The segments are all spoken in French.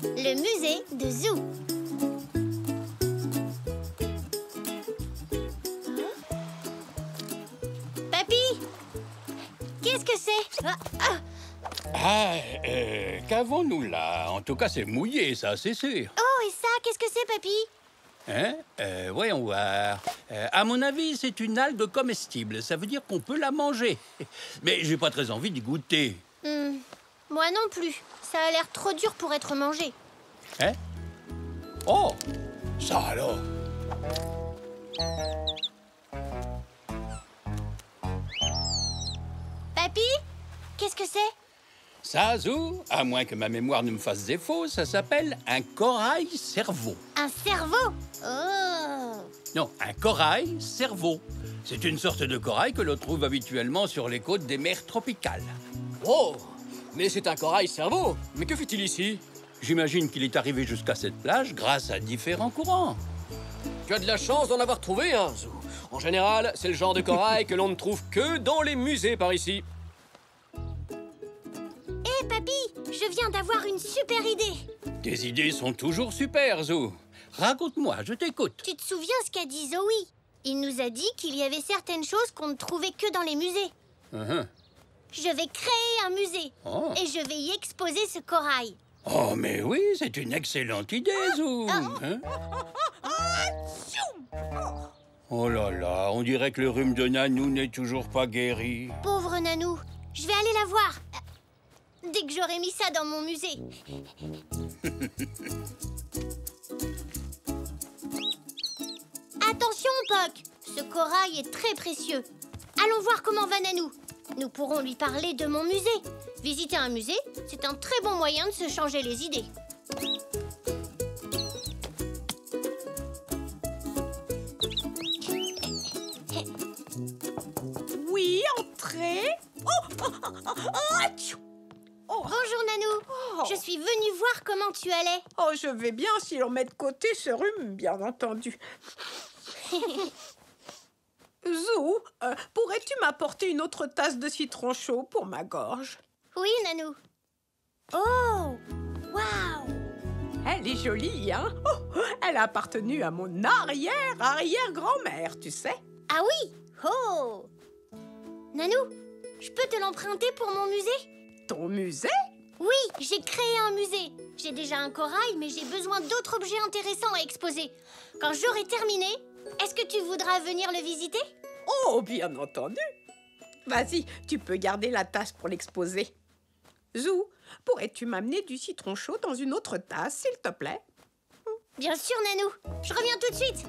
Le musée de Zoo. Papy, qu'est-ce que c'est? Qu'avons-nous là? En tout cas, c'est mouillé, ça, c'est sûr. Oh, et ça, qu'est-ce que c'est, papy? Hein? Voyons voir. À mon avis, c'est une algue comestible. Ça veut dire qu'on peut la manger. Mais j'ai pas très envie d'y goûter. Moi non plus. Ça a l'air trop dur pour être mangé. Hein? Oh! Ça alors! Papy, qu'est-ce que c'est? Ça, Zou, à moins que ma mémoire ne me fasse défaut, ça s'appelle un corail-cerveau. Un cerveau? Oh! Non, un corail-cerveau. C'est une sorte de corail que l'on trouve habituellement sur les côtes des mers tropicales. Oh! Mais c'est un corail-cerveau! Mais que fait-il ici? J'imagine qu'il est arrivé jusqu'à cette plage grâce à différents courants. Tu as de la chance d'en avoir trouvé un, Zou. En général, c'est le genre de corail que l'on ne trouve que dans les musées par ici. Hé, papy, je viens d'avoir une super idée. Tes idées sont toujours super, Zou. Raconte-moi, je t'écoute. Tu te souviens ce qu'a dit Zoé? Il nous a dit qu'il y avait certaines choses qu'on ne trouvait que dans les musées. Je vais créer un musée et je vais y exposer ce corail. Oh, mais oui, c'est une excellente idée, Zou. Oh là là, on dirait que le rhume de Nanou n'est toujours pas guéri. Pauvre Nanou, je vais aller la voir. Dès que j'aurai mis ça dans mon musée. Attention, Poc, ce corail est très précieux. Allons voir comment va Nanou. Nous pourrons lui parler de mon musée. Visiter un musée, c'est un très bon moyen de se changer les idées. Oui, entrez. Bonjour Nanou, je suis venue voir comment tu allais. Oh, je vais bien si l'on met de côté ce rhume, bien entendu. Zou, pourrais-tu m'apporter une autre tasse de citron chaud pour ma gorge? Oui, Nanou. Oh, waouh! Elle est jolie, hein? Oh, elle a appartenu à mon arrière-arrière-grand-mère, tu sais. Ah oui? Oh! Nanou, je peux te l'emprunter pour mon musée? Ton musée? Oui, j'ai créé un musée. J'ai déjà un corail, mais j'ai besoin d'autres objets intéressants à exposer. Quand j'aurai terminé, est-ce que tu voudras venir le visiter? Oh, bien entendu. Vas-y, tu peux garder la tasse pour l'exposer. Zou, pourrais-tu m'amener du citron chaud dans une autre tasse, s'il te plaît? Bien sûr, Nanou. Je reviens tout de suite.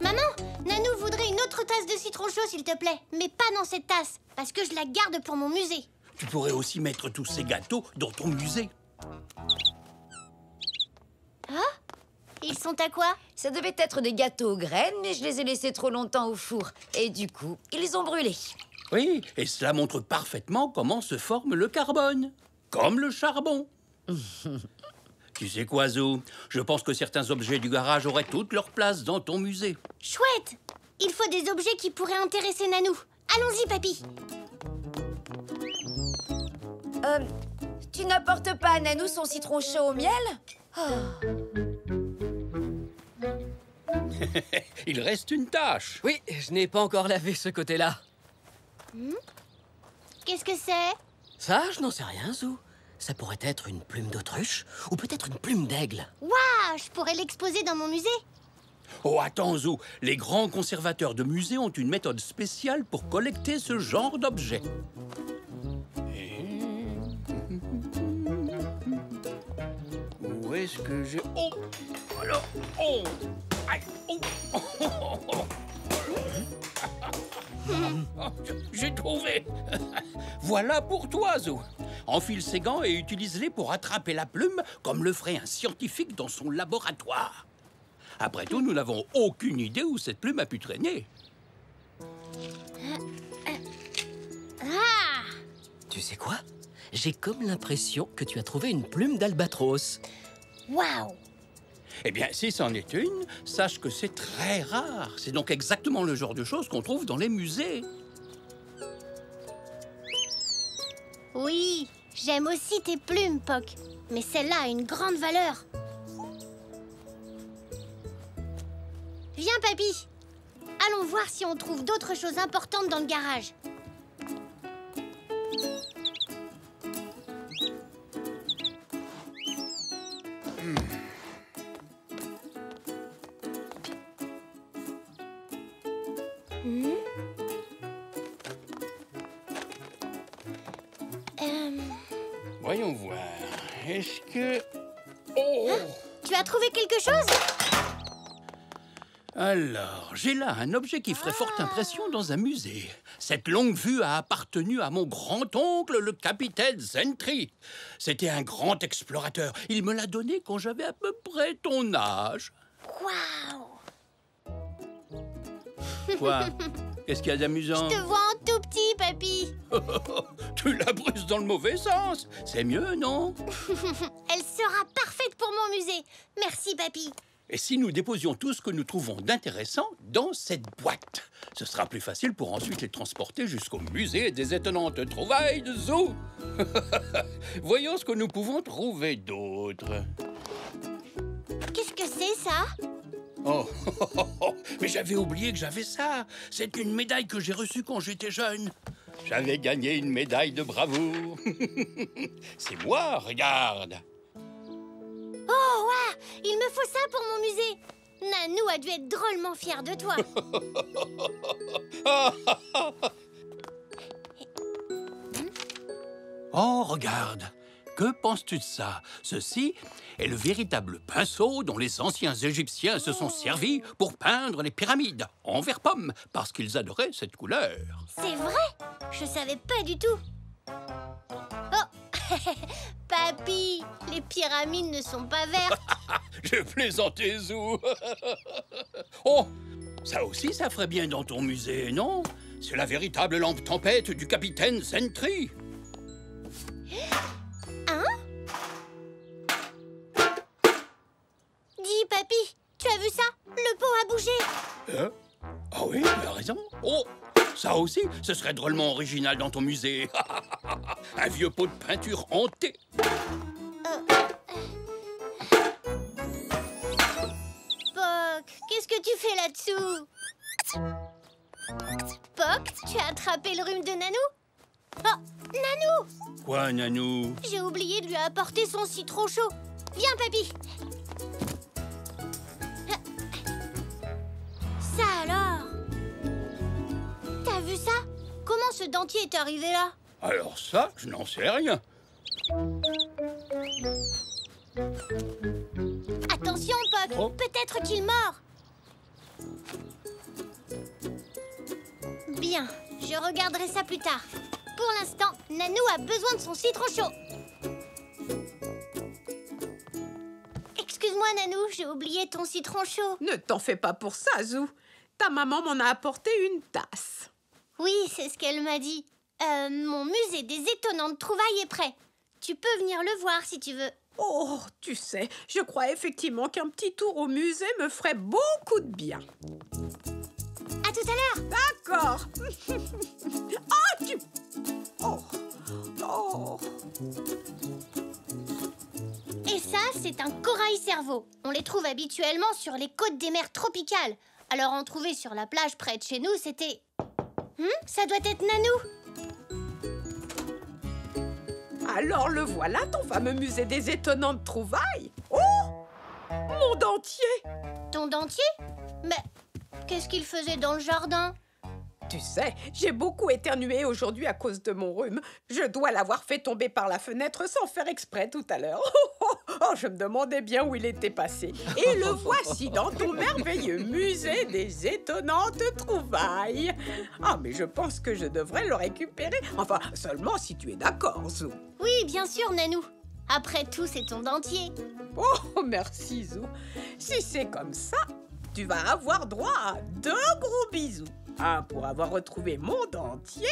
Maman, Nanou voudrait une autre tasse de citron chaud, s'il te plaît. Mais pas dans cette tasse, parce que je la garde pour mon musée. Tu pourrais aussi mettre tous ces gâteaux dans ton musée. Ils sont à quoi? Ça devait être des gâteaux aux graines, mais je les ai laissés trop longtemps au four. Et du coup, ils ont brûlé. Oui, et cela montre parfaitement comment se forme le carbone. Comme le charbon. Tu sais quoi, Zou? Je pense que certains objets du garage auraient toute leur place dans ton musée. Chouette! Il faut des objets qui pourraient intéresser Nanou. Allons-y, papy. Tu n'apportes pas à Nanou son citron chaud au miel? Il reste une tâche. Oui, je n'ai pas encore lavé ce côté-là. Qu'est-ce que c'est? Ça, je n'en sais rien, Zou. Ça pourrait être une plume d'autruche ou peut-être une plume d'aigle. Waouh! Je pourrais l'exposer dans mon musée. Oh, attends, Zou. Les grands conservateurs de musées ont une méthode spéciale pour collecter ce genre d'objets. Où est-ce que j'ai... Oh! Alors... Oh! Aïe! Oh! J'ai trouvé! Voilà pour toi, Zou. Enfile ces gants et utilise-les pour attraper la plume comme le ferait un scientifique dans son laboratoire. Après tout, nous n'avons aucune idée où cette plume a pu traîner. Tu sais quoi? J'ai comme l'impression que tu as trouvé une plume d'albatros. Waouh! Eh bien, si c'en est une, sache que c'est très rare. C'est donc exactement le genre de choses qu'on trouve dans les musées. Oui, j'aime aussi tes plumes, Poc. Mais celle-là a une grande valeur. Viens, Papy. Allons voir si on trouve d'autres choses importantes dans le garage. Voyons voir. Est-ce que... Oh! Tu as trouvé quelque chose? Alors, j'ai là un objet qui ferait forte impression dans un musée. Cette longue vue a appartenu à mon grand-oncle, le capitaine Sentry. C'était un grand explorateur. Il me l'a donné quand j'avais à peu près ton âge. Waouh! Quoi? Qu'est-ce qu'il y a d'amusant? Je te vois en tout petit, Papy. Tu la brises dans le mauvais sens. C'est mieux, non? Elle sera parfaite pour mon musée. Merci, Papy. Et si nous déposions tout ce que nous trouvons d'intéressant dans cette boîte? Ce sera plus facile pour ensuite les transporter jusqu'au musée des étonnantes trouvailles de Zoo. Voyons ce que nous pouvons trouver d'autre. Qu'est-ce que c'est, ça? Oh, mais j'avais oublié que j'avais ça. C'est une médaille que j'ai reçue quand j'étais jeune. J'avais gagné une médaille de bravoure. C'est moi, regarde. Oh, waouh! Il me faut ça pour mon musée. Nanou a dû être drôlement fière de toi. Oh, regarde. Que penses-tu de ça? Ceci est le véritable pinceau dont les anciens Égyptiens se sont servis pour peindre les pyramides en vert pomme, parce qu'ils adoraient cette couleur. C'est vrai? Je savais pas du tout. Oh! Papy, les pyramides ne sont pas vertes. Je plaisantais, Zou. Oh, ça aussi, ça ferait bien dans ton musée, non? C'est la véritable lampe tempête du capitaine Sentry. Hein? Dis, Papy, tu as vu ça? Le pot a bougé. Ah oui, tu as raison. Oh, ça aussi, ce serait drôlement original dans ton musée. Un vieux pot de peinture hanté. Poc, qu'est-ce que tu fais là-dessous? Poc, tu as attrapé le rhume de Nanou? Oh, Nanou! Quoi, Nanou? J'ai oublié de lui apporter son citron chaud. Viens, Papy. Ça alors? T'as vu ça? Comment ce dentier est arrivé là? Alors ça, je n'en sais rien. Attention, Poc, Oh. peut-être qu'il mord. Bien, je regarderai ça plus tard. Pour l'instant, Nanou a besoin de son citron chaud. Excuse-moi, Nanou, j'ai oublié ton citron chaud. Ne t'en fais pas pour ça, Zou. Ta maman m'en a apporté une tasse. Oui, c'est ce qu'elle m'a dit. Mon musée des étonnantes trouvailles est prêt. Tu peux venir le voir si tu veux. Oh, tu sais, je crois effectivement qu'un petit tour au musée me ferait beaucoup de bien. À tout à l'heure. D'accord. Oh, tu... Oh. Oh. Et ça, c'est un corail cerveau. On les trouve habituellement sur les côtes des mers tropicales. Alors en trouver sur la plage près de chez nous, c'était... ça doit être Nanou. Alors le voilà, ton fameux musée des étonnantes trouvailles. Oh, mon dentier. Ton dentier? Mais qu'est-ce qu'il faisait dans le jardin? Tu sais, j'ai beaucoup éternué aujourd'hui à cause de mon rhume. Je dois l'avoir fait tomber par la fenêtre sans faire exprès tout à l'heure. Oh, je me demandais bien où il était passé. Et le voici dans ton merveilleux musée des étonnantes trouvailles. Ah, mais je pense que je devrais le récupérer. Enfin, seulement si tu es d'accord, Zou. Oui, bien sûr, Nanou. Après tout, c'est ton dentier. Oh, merci, Zou. Si c'est comme ça, tu vas avoir droit à 2 gros bisous. Un pour avoir retrouvé mon dentier.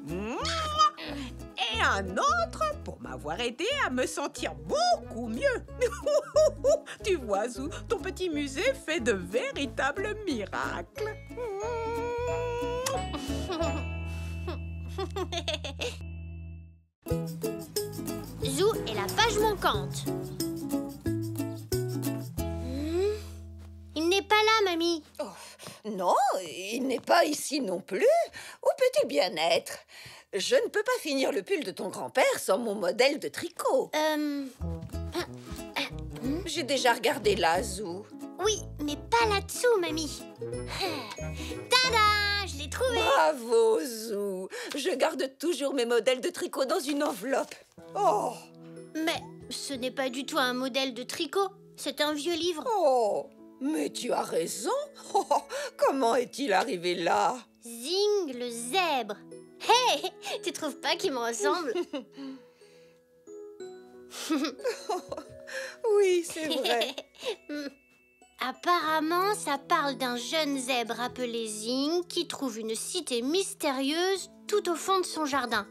Et un autre pour m'avoir aidé à me sentir beaucoup mieux. Tu vois, Zou, ton petit musée fait de véritables miracles. brocante. Il n'est pas là, mamie. Oh, non, il n'est pas ici non plus. Où peut-il bien être? Je ne peux pas finir le pull de ton grand-père sans mon modèle de tricot. J'ai déjà regardé là, Zou. Oui, mais pas là-dessous, mamie. Tada! Je l'ai trouvé. Bravo, Zou. Je garde toujours mes modèles de tricot dans une enveloppe. Oh! Mais ce n'est pas du tout un modèle de tricot. C'est un vieux livre. Oh! Mais tu as raison. Oh, comment est-il arrivé là? Zing le zèbre. Hé! Tu trouves pas qu'il me ressemble? Oui, c'est vrai. Apparemment, ça parle d'un jeune zèbre appelé Zing qui trouve une cité mystérieuse tout au fond de son jardin.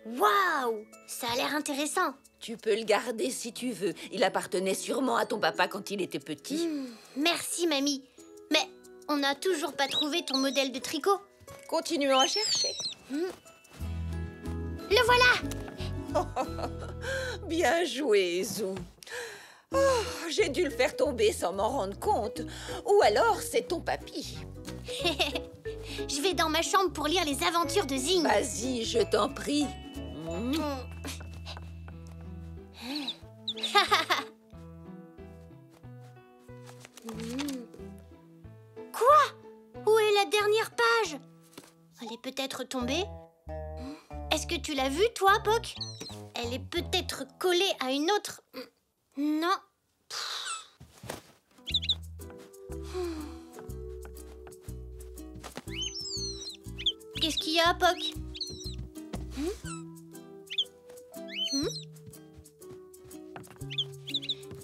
Waouh! Ça a l'air intéressant. Tu peux le garder si tu veux. Il appartenait sûrement à ton papa quand il était petit. Merci, mamie. Mais on n'a toujours pas trouvé ton modèle de tricot. Continuons à chercher. Le voilà! Bien joué, Zou. Oh, j'ai dû le faire tomber sans m'en rendre compte. Ou alors, c'est ton papy. Je vais dans ma chambre pour lire les aventures de Zing. Vas-y, je t'en prie. Quoi? Où est la dernière page? Elle est peut-être tombée? Est-ce que tu l'as vue, toi, Poc? Elle est peut-être collée à une autre... Non. Qu'est-ce qu'il y a, Poc?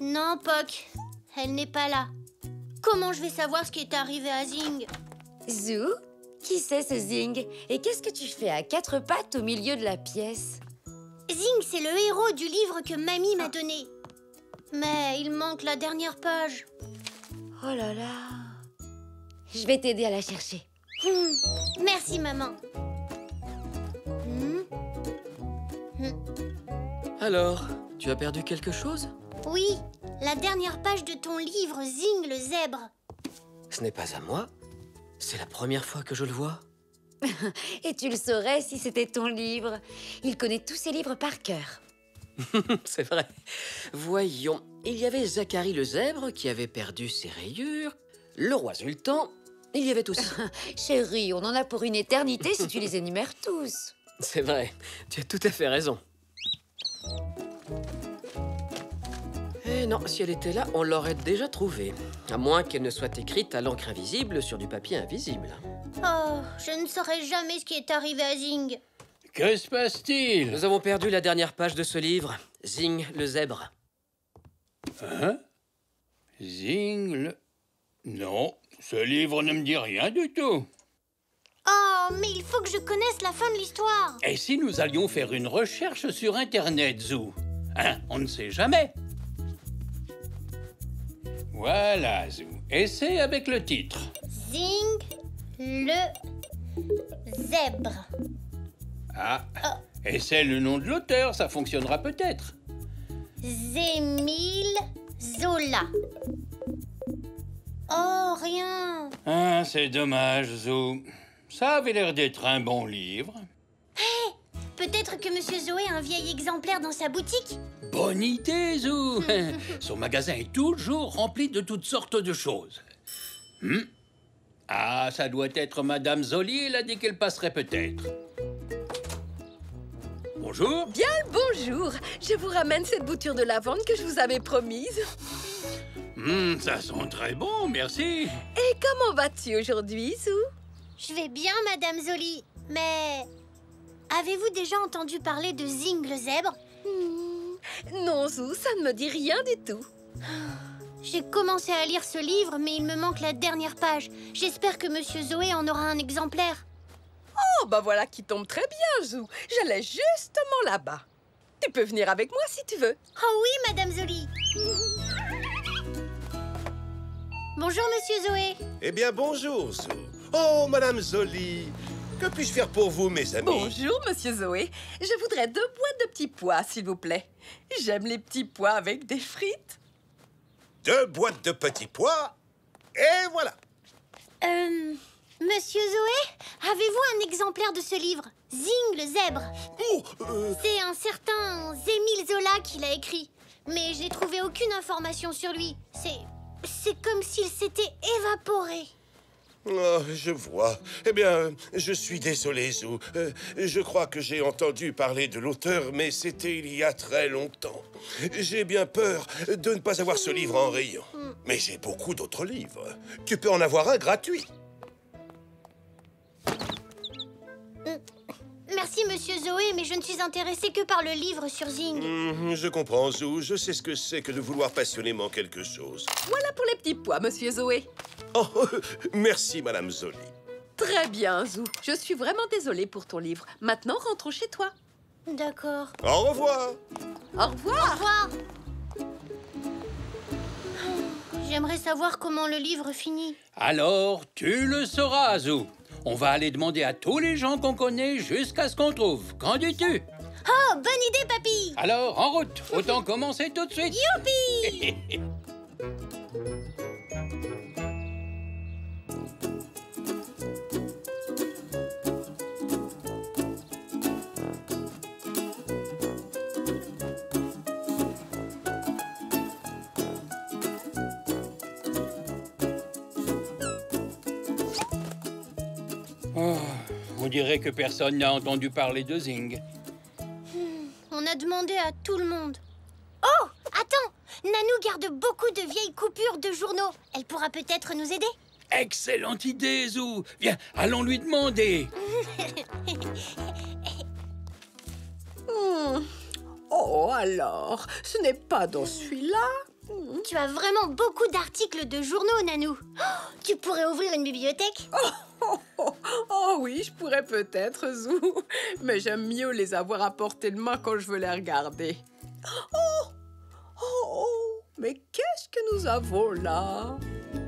Non, Poc. Elle n'est pas là. Comment je vais savoir ce qui est arrivé à Zing? Zou, qui c'est ce Zing? Et qu'est-ce que tu fais à quatre pattes au milieu de la pièce? Zing, c'est le héros du livre que mamie m'a donné. Mais il manque la dernière page. Oh là là. Je vais t'aider à la chercher. Merci, maman. Alors, tu as perdu quelque chose? Oui, la dernière page de ton livre, Zing le zèbre. Ce n'est pas à moi. C'est la première fois que je le vois. Et tu le saurais si c'était ton livre. Il connaît tous ses livres par cœur. C'est vrai. Voyons, il y avait Zacharie le zèbre qui avait perdu ses rayures. Le roi Sultan, il y avait aussi... Chérie, on en a pour une éternité si tu les énumères tous. C'est vrai, tu as tout à fait raison. Eh non, si elle était là, on l'aurait déjà trouvée. À moins qu'elle ne soit écrite à l'encre invisible sur du papier invisible. Oh, je ne saurais jamais ce qui est arrivé à Zing. Que se passe-t-il? Nous avons perdu la dernière page de ce livre, Zing le zèbre. Hein? Zing le... Non, ce livre ne me dit rien du tout. Oh, mais il faut que je connaisse la fin de l'histoire. Et si nous allions faire une recherche sur Internet, Zou? Hein? On ne sait jamais. Voilà, Zou. Essaie avec le titre. Zing le zèbre. Ah, et c'est le nom de l'auteur, ça fonctionnera peut-être. Émile Zola. Oh, rien. Ah, c'est dommage, Zou. Ça avait l'air d'être un bon livre. Peut-être que Monsieur Zoé a un vieil exemplaire dans sa boutique. Bonne idée, Zou. Son magasin est toujours rempli de toutes sortes de choses. Ah, ça doit être Madame Zoli, elle a dit qu'elle passerait peut-être. Bonjour. Bien le bonjour. Je vous ramène cette bouture de lavande que je vous avais promise. Ça sent très bon, merci. Et comment vas-tu aujourd'hui, Zou? Je vais bien, Madame Zoli. Mais avez-vous déjà entendu parler de Zing le zèbre? Non, Zou, ça ne me dit rien du tout. J'ai commencé à lire ce livre, mais il me manque la dernière page. J'espère que Monsieur Zoé en aura un exemplaire. Oh, bah voilà qui tombe très bien, Zou. J'allais justement là-bas. Tu peux venir avec moi si tu veux. Oh oui, Madame Zoli. Bonjour, Monsieur Zoé. Eh bien, bonjour, Zou. Oh, Madame Zoli. Que puis-je faire pour vous, mes amis? Bonjour, monsieur Zoé. Je voudrais 2 boîtes de petits pois, s'il vous plaît. J'aime les petits pois avec des frites. 2 boîtes de petits pois, et voilà. Monsieur Zoé, avez-vous un exemplaire de ce livre, Zing le zèbre? C'est un certain Émile Zola qui l'a écrit. Mais j'ai trouvé aucune information sur lui. C'est comme s'il s'était évaporé. Oh, je vois. Eh bien, je suis désolé, Zou. Je crois que j'ai entendu parler de l'auteur, mais c'était il y a très longtemps. J'ai bien peur de ne pas avoir ce livre en rayon. Mais j'ai beaucoup d'autres livres. Tu peux en avoir un gratuit. Merci, monsieur Zoé, mais je ne suis intéressée que par le livre sur Zing. Je comprends, Zou. Je sais ce que c'est que de vouloir passionnément quelque chose. Voilà pour les petits pois, monsieur Zoé. Oh, merci, Madame Zoli. Très bien, Zou. Je suis vraiment désolée pour ton livre. Maintenant, rentrons chez toi. D'accord. Au revoir. Au revoir. Au revoir. J'aimerais savoir comment le livre finit. Alors, tu le sauras, Zou. On va aller demander à tous les gens qu'on connaît jusqu'à ce qu'on trouve. Qu'en dis-tu? Oh, bonne idée, papy! Alors, en route. Autant commencer tout de suite. Youpi! Oh, on dirait que personne n'a entendu parler de Zing. On a demandé à tout le monde. Oh, attends! Nanou garde beaucoup de vieilles coupures de journaux. Elle pourra peut-être nous aider. Excellente idée, Zou. Viens, allons lui demander. Oh, alors, ce n'est pas dans celui-là? Tu as vraiment beaucoup d'articles de journaux, Nanou. Oh, tu pourrais ouvrir une bibliothèque? Oh oui, je pourrais peut-être, Zou. Mais j'aime mieux les avoir à portée de main quand je veux les regarder. Mais qu'est-ce que nous avons là?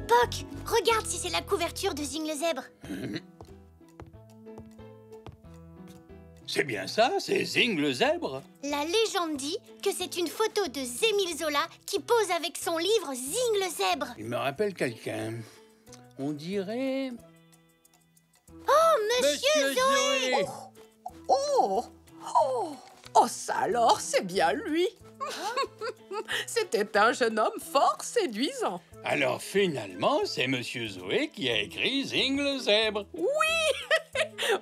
Poc, regarde si c'est la couverture de Zing le zèbre. C'est bien ça, c'est Zing le zèbre. La légende dit que c'est une photo de Émile Zola qui pose avec son livre Zing le zèbre. Il me rappelle quelqu'un. On dirait... Oh, Monsieur Zoé! Oh, ça alors, c'est bien lui. C'était un jeune homme fort séduisant. Alors finalement, c'est Monsieur Zoé qui a écrit Zing le zèbre.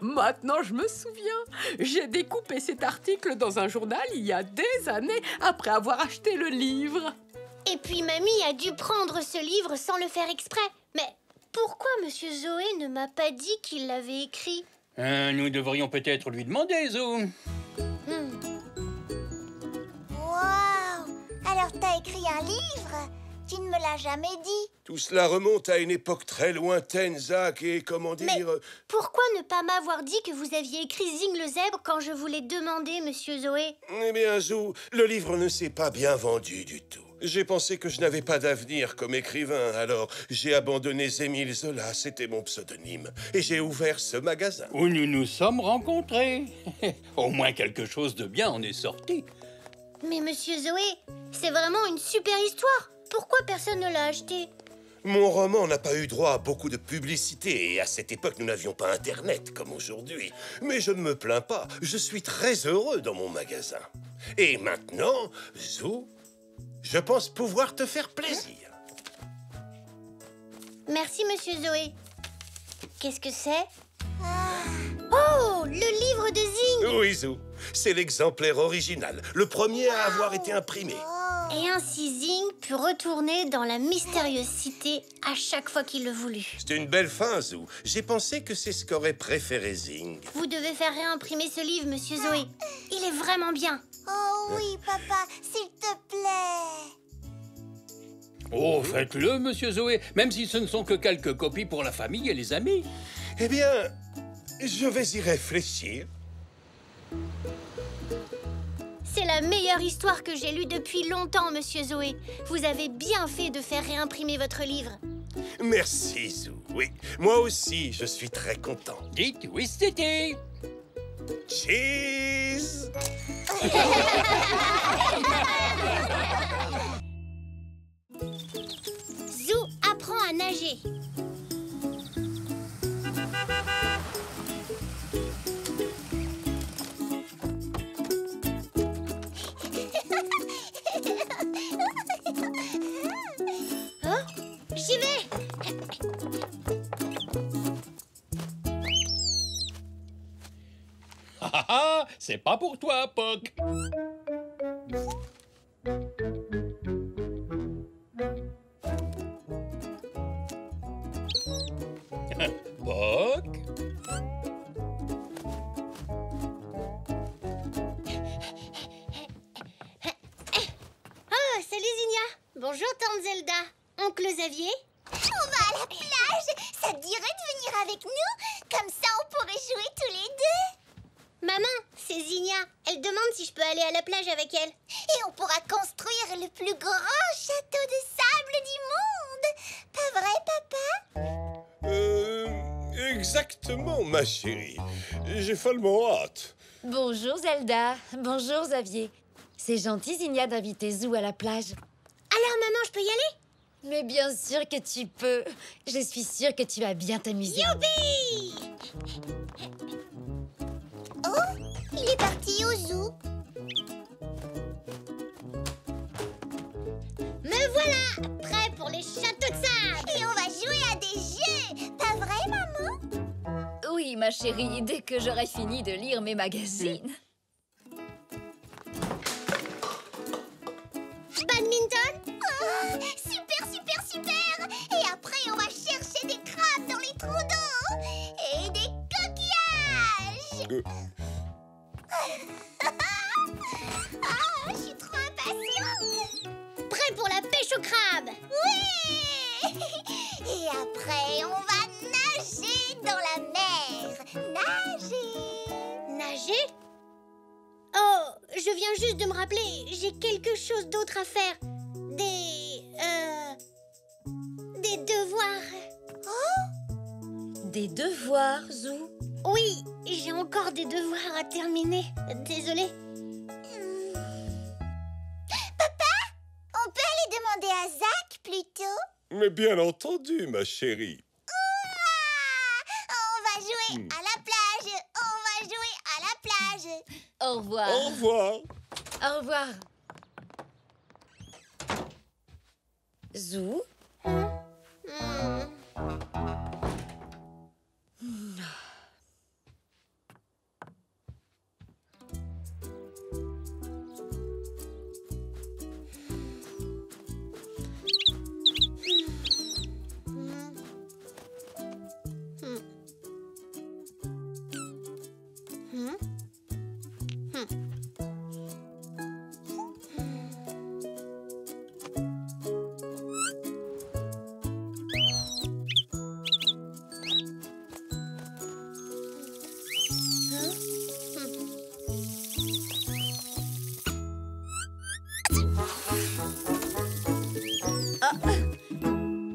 Maintenant, je me souviens. J'ai découpé cet article dans un journal il y a des années après avoir acheté le livre. Et puis mamie a dû prendre ce livre sans le faire exprès. Mais pourquoi Monsieur Zoé ne m'a pas dit qu'il l'avait écrit? Nous devrions peut-être lui demander, Zou. Waouh! Alors t'as écrit un livre? Tu ne me l'as jamais dit. Tout cela remonte à une époque très lointaine, Zach, et comment dire... Mais pourquoi ne pas m'avoir dit que vous aviez écrit Zing le zèbre quand je vous l'ai demandé, Monsieur Zoé? Eh bien, Zou, le livre ne s'est pas bien vendu du tout. J'ai pensé que je n'avais pas d'avenir comme écrivain, alors j'ai abandonné Émile Zola, c'était mon pseudonyme, et j'ai ouvert ce magasin. Où nous nous sommes rencontrés. Au moins quelque chose de bien en est sorti. Mais Monsieur Zoé, c'est vraiment une super histoire. Pourquoi personne ne l'a acheté? Mon roman n'a pas eu droit à beaucoup de publicité, et à cette époque, nous n'avions pas Internet comme aujourd'hui. Mais je ne me plains pas, je suis très heureux dans mon magasin. Et maintenant, Zou, je pense pouvoir te faire plaisir. Merci, Monsieur Zoé. Qu'est-ce que c'est? Oh, le livre de Zing! Oui, Zou, c'est l'exemplaire original, le premier à avoir été imprimé. Et ainsi Zing put retourner dans la mystérieuse cité à chaque fois qu'il le voulut. C'est une belle fin, Zou. J'ai pensé que c'est ce qu'aurait préféré Zing. Vous devez faire réimprimer ce livre, Monsieur Zoé. Il est vraiment bien. Oh oui, papa, s'il te plaît. Oh, faites-le, Monsieur Zoé, même si ce ne sont que quelques copies pour la famille et les amis. Eh bien, je vais y réfléchir. C'est la meilleure histoire que j'ai lue depuis longtemps, Monsieur Zoé. Vous avez bien fait de faire réimprimer votre livre. Merci, Zou. Oui, moi aussi, je suis très content. Dites oui, c'était. Cheese! Zou apprend à nager. Hein? J'y vais! Ah ah, c'est pas pour toi, Poc. Poc. Oh, salut Zinnia! Bonjour Tante Zelda. Oncle Xavier? On va à la plage. Ça te dirait de venir avec nous? Comme ça, on pourrait jouer tous les deux. Maman, c'est Zinnia. Elle demande si je peux aller à la plage avec elle. Et on pourra construire le plus grand château de sable du monde. Pas vrai, papa? Exactement, ma chérie. J'ai follement hâte. Bonjour Zelda, bonjour Xavier. C'est gentil, Zinnia, d'inviter Zou à la plage. Alors maman, je peux y aller? Mais bien sûr que tu peux. Je suis sûre que tu vas bien t'amuser. Youpi! Oh, il est parti au zoo. Me voilà! Prêt pour les châteaux de sable! Et on va jouer à des jeux. Pas vrai, maman? Oui, ma chérie, dès que j'aurai fini de lire mes magazines. Badminton? Oh, super, super, super. Et après, on va chercher des crabes dans les trous d'eau. Et des coquillages. Ah, je suis trop impatiente. Prêt pour la pêche au crabe! Oui. Et après, on va nager dans la mer. Nager. Nager? Oh, je viens juste de me rappeler, j'ai quelque chose d'autre à faire. Des devoirs. Des devoirs, Zou? Oui, j'ai encore des devoirs à terminer. Désolée. Papa, on peut aller demander à Zach plutôt? Mais bien entendu, ma chérie. On va jouer à la plage. On va jouer à la plage. Au revoir. Au revoir. Au revoir. Zou?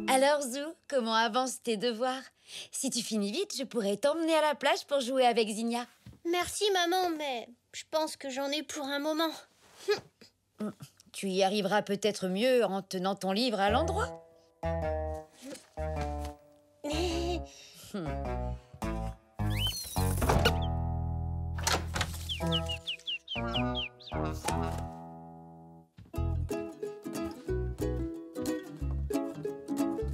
Alors, Zou, comment avancent tes devoirs? Si tu finis vite, je pourrais t'emmener à la plage pour jouer avec Zinnia. Merci maman, mais je pense que j'en ai pour un moment. Tu y arriveras peut-être mieux en tenant ton livre à l'endroit.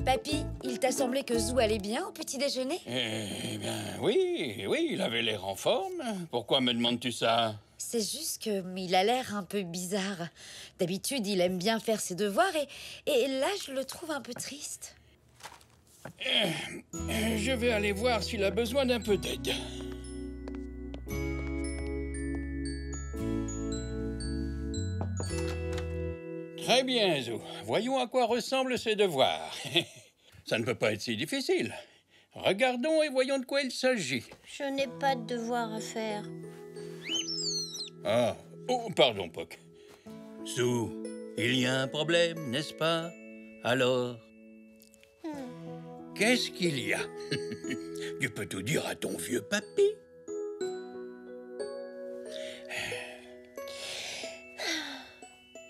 Papy, il t'a semblé que Zou allait bien au petit déjeuner? Eh bien, oui, il avait l'air en forme. Pourquoi me demandes-tu ça? C'est juste qu'il a l'air un peu bizarre. D'habitude, il aime bien faire ses devoirs et là, je le trouve un peu triste. Je vais aller voir s'il a besoin d'un peu d'aide. Très bien, Zou. Voyons à quoi ressemblent ces devoirs. Ça ne peut pas être si difficile. Regardons et voyons de quoi il s'agit. Je n'ai pas de devoir à faire. Ah, oh, pardon, Poc. Zou, il y a un problème, n'est-ce pas? Alors? Qu'est-ce qu'il y a? Tu peux tout dire à ton vieux papy.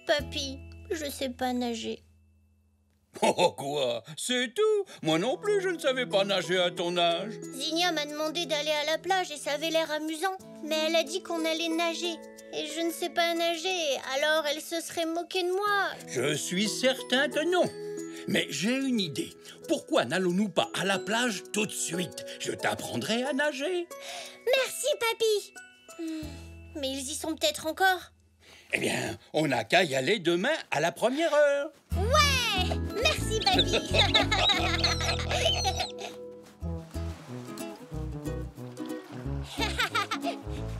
Papy, je sais pas nager. Oh quoi? C'est tout? Moi non plus, je ne savais pas nager à ton âge. Zinnia m'a demandé d'aller à la plage et ça avait l'air amusant. Mais elle a dit qu'on allait nager. Et je ne sais pas nager, alors elle se serait moquée de moi. Je suis certain que non. Mais j'ai une idée. Pourquoi n'allons-nous pas à la plage tout de suite? Je t'apprendrai à nager. Merci, papy. Mais ils y sont peut-être encore. Eh bien, on n'a qu'à y aller demain à la première heure. Ouais! Merci, papy.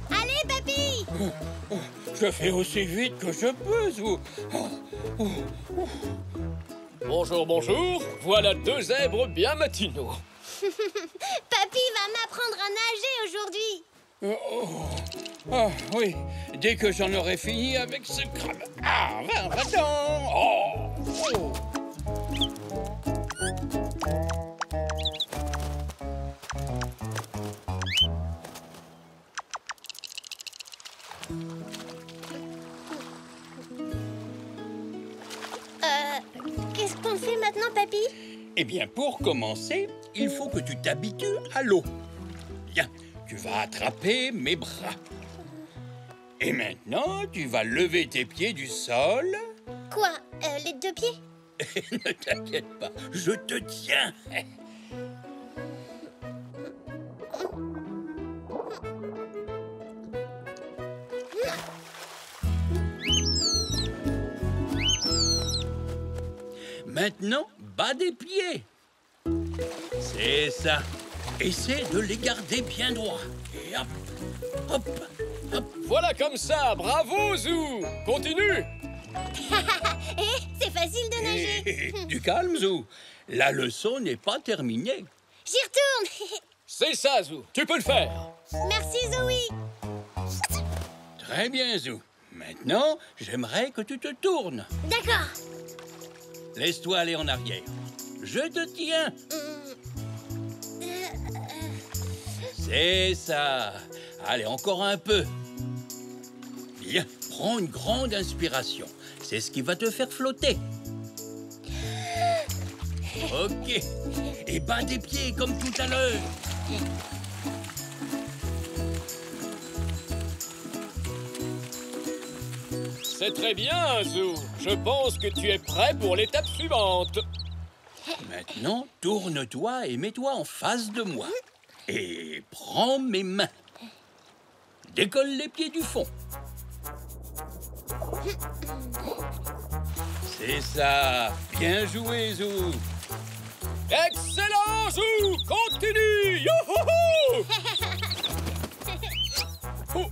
Allez, papy. Je fais aussi vite que je peux, Zou. Bonjour, bonjour. Voilà 2 zèbres bien matinaux. Papy va m'apprendre à nager aujourd'hui. Ah, oui, dès que j'en aurai fini avec ce crabe. Ah, va-t'en. Oh. Qu'est-ce qu'on fait maintenant, papy? Eh bien, pour commencer, il faut que tu t'habitues à l'eau. Bien, tu vas attraper mes bras. Et maintenant, tu vas lever tes pieds du sol. Quoi? Les 2 pieds? Ne t'inquiète pas, je te tiens. Maintenant, bas des pieds. C'est ça. Essaie de les garder bien droits. Et hop, hop, hop. Voilà comme ça, bravo, Zou. Continue. C'est facile de nager. Du calme, Zou. La leçon n'est pas terminée. J'y retourne. C'est ça, Zou. Tu peux le faire. Merci, Zoé. Très bien, Zou. Maintenant, j'aimerais que tu te tournes. D'accord. Laisse-toi aller en arrière. Je te tiens. C'est ça. Allez, encore un peu. Bien, prends une grande inspiration. C'est ce qui va te faire flotter. Ok. Et bats des pieds comme tout à l'heure. C'est très bien, Zou. Je pense que tu es prêt pour l'étape suivante. Maintenant, tourne-toi et mets-toi en face de moi. Et prends mes mains. Décolle les pieds du fond. C'est ça. Bien joué, Zou. Excellent, Zou. Continue. Youhouhou. Oh.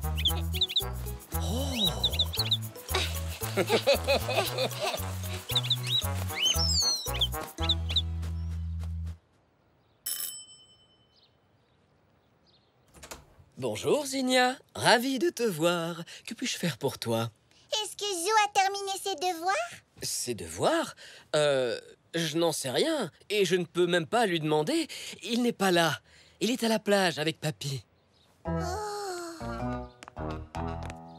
Bonjour, Zinnia. Ravi de te voir. Que puis-je faire pour toi? Est-ce que Zou a terminé ses devoirs? Ses devoirs? Je n'en sais rien. Et je ne peux même pas lui demander. Il n'est pas là. Il est à la plage avec papy.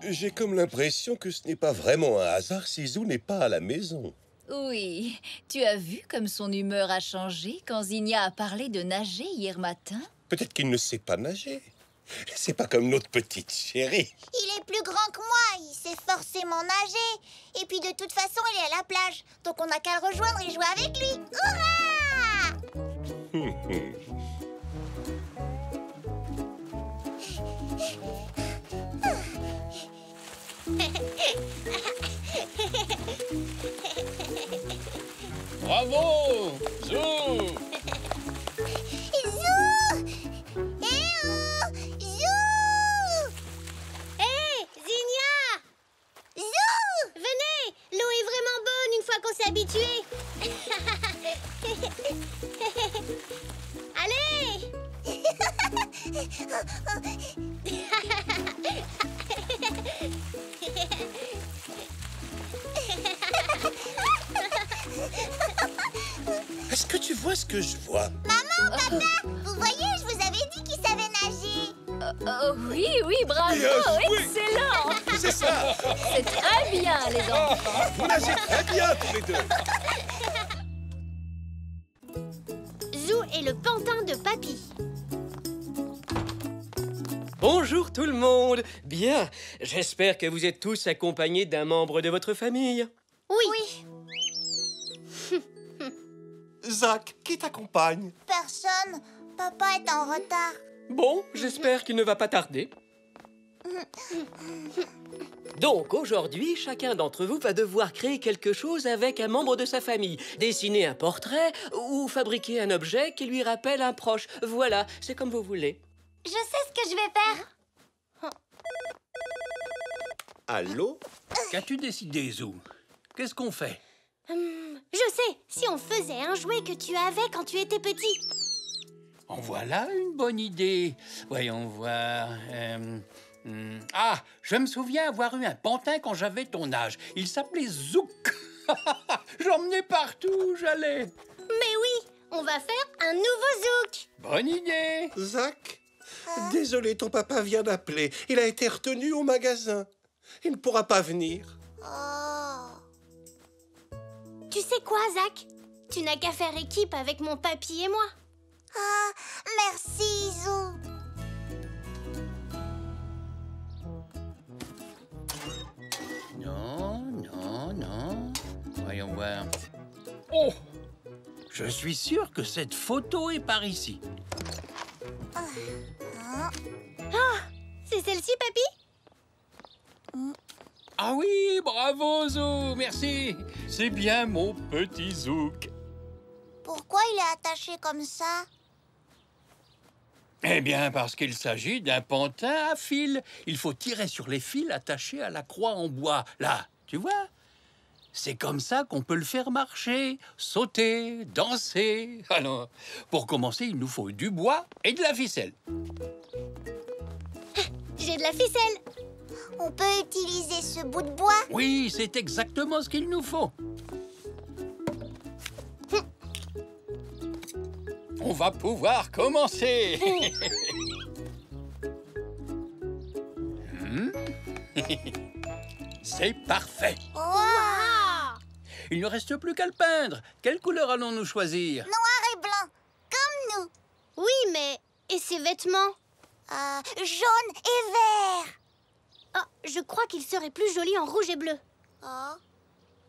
J'ai comme l'impression que ce n'est pas vraiment un hasard si Zou n'est pas à la maison. Oui, tu as vu comme son humeur a changé quand Zinnia a parlé de nager hier matin? Peut-être qu'il ne sait pas nager. C'est pas comme notre petite chérie. Il est plus grand que moi, il sait forcément nager. Et puis de toute façon, il est à la plage. Donc on n'a qu'à le rejoindre et jouer avec lui. Hurrah! Bravo, Zou. Zou! Eh oh! Zou! Hé, Zinnia! Zou! Venez! L'eau est vraiment bonne une fois qu'on s'est habitué. Allez! Est-ce que tu vois moi ce que je vois. Maman, papa, vous voyez, je vous avais dit qu'il savait nager. Oui, oui, bravo, Bien joué. excellent. C'est ça. C'est très bien, les enfants. Vous nagez très bien tous les deux. Zou et le pantin de Papy. Bonjour tout le monde. Bien, j'espère que vous êtes tous accompagnés d'un membre de votre famille. Oui. Zach, qui t'accompagne? Personne. Papa est en retard. Bon, j'espère qu'il ne va pas tarder. Donc aujourd'hui, chacun d'entre vous va devoir créer quelque chose avec un membre de sa famille. Dessiner un portrait ou fabriquer un objet qui lui rappelle un proche. Voilà, c'est comme vous voulez. Je sais ce que je vais faire. Allô? Qu'as-tu décidé, Zou? Qu'est-ce qu'on fait? Je sais, si on faisait un jouet que tu avais quand tu étais petit. En voilà une bonne idée. Voyons voir. Ah, je me souviens avoir eu un pantin quand j'avais ton âge. Il s'appelait Zouk. J'emmenais partout où j'allais. Mais oui, on va faire un nouveau Zouk. Bonne idée. Zach? Désolé, ton papa vient d'appeler. Il a été retenu au magasin. Il ne pourra pas venir. Tu sais quoi, Zach? Tu n'as qu'à faire équipe avec mon papy et moi. Merci, Zou. Non. Voyons voir. Oh! Je suis sûr que cette photo est par ici. C'est celle-ci, papy? Ah oui, bravo, Zou, merci. C'est bien mon petit Zouk. Pourquoi il est attaché comme ça? Eh bien, parce qu'il s'agit d'un pantin à fil. Il faut tirer sur les fils attachés à la croix en bois. Là, tu vois? C'est comme ça qu'on peut le faire marcher, sauter, danser. Alors, pour commencer, il nous faut du bois et de la ficelle. J'ai de la ficelle. On peut utiliser ce bout de bois? Oui, c'est exactement ce qu'il nous faut. On va pouvoir commencer. C'est parfait. Wow! Il ne reste plus qu'à le peindre. Quelle couleur allons-nous choisir? Noir et blanc, comme nous. Oui, mais... Et ses vêtements? Jaune et vert. Ah, je crois qu'il serait plus joli en rouge et bleu. Oh,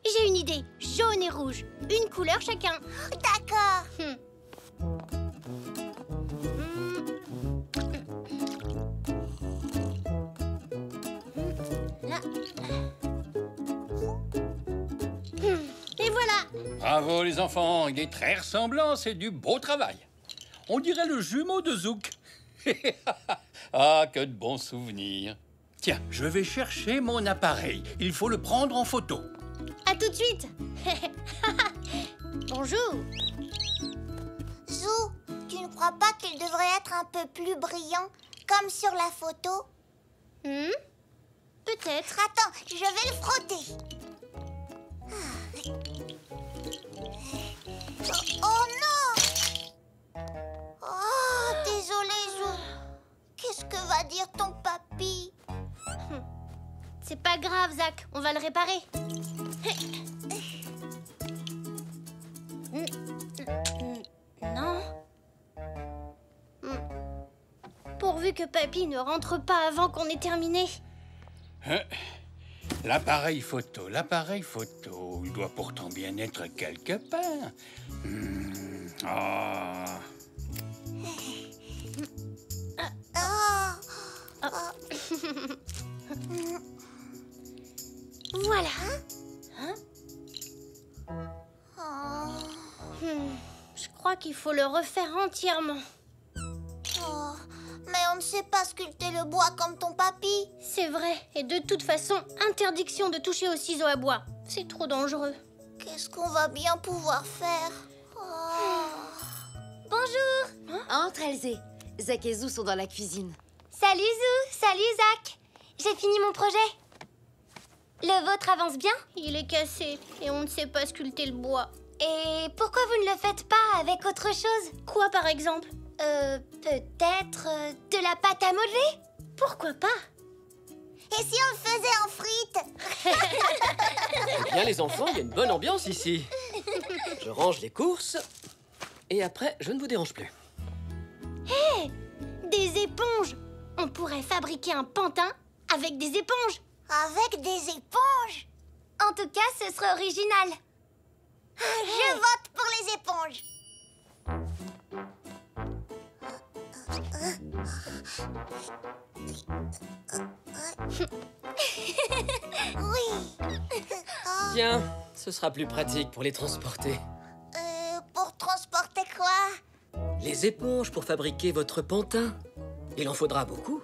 J'ai une idée. Jaune et rouge. Une couleur chacun. d'accord. Et voilà. Bravo les enfants, il est très ressemblant, c'est du beau travail. On dirait le jumeau de Zouk. Ah, que de bons souvenirs. Tiens, je vais chercher mon appareil. Il faut le prendre en photo. À tout de suite. Bonjour. Zou, tu ne crois pas qu'il devrait être un peu plus brillant, comme sur la photo? Peut-être. Attends, je vais le frotter. Oh non! Oh, désolé, Zou. Qu'est-ce que va dire ton papy? C'est pas grave, Zach. On va le réparer. Non. Pourvu que papy ne rentre pas avant qu'on ait terminé. L'appareil photo. Il doit pourtant bien être quelque part. Ah. Voilà. Je crois qu'il faut le refaire entièrement. Oh, mais on ne sait pas sculpter le bois comme ton papy. C'est vrai. Et de toute façon, interdiction de toucher aux ciseaux à bois. C'est trop dangereux. Qu'est-ce qu'on va bien pouvoir faire? Bonjour. Entre, Elzé. Zach et Zou sont dans la cuisine. Salut Zou. Salut Zach. J'ai fini mon projet. Le vôtre avance bien? Il est cassé et on ne sait pas sculpter le bois. Et pourquoi vous ne le faites pas avec autre chose? Quoi, par exemple? Peut-être de la pâte à modeler? Pourquoi pas? Et si on le faisait en frites? Eh bien, les enfants, il y a une bonne ambiance ici. Je range les courses. Et après, je ne vous dérange plus. Hé! Des éponges! On pourrait fabriquer un pantin avec des éponges. Avec des éponges? En tout cas, ce serait original. Je vote pour les éponges. Oui. Tiens, ce sera plus pratique pour les transporter. Pour transporter quoi? Les éponges pour fabriquer votre pantin. Il en faudra beaucoup.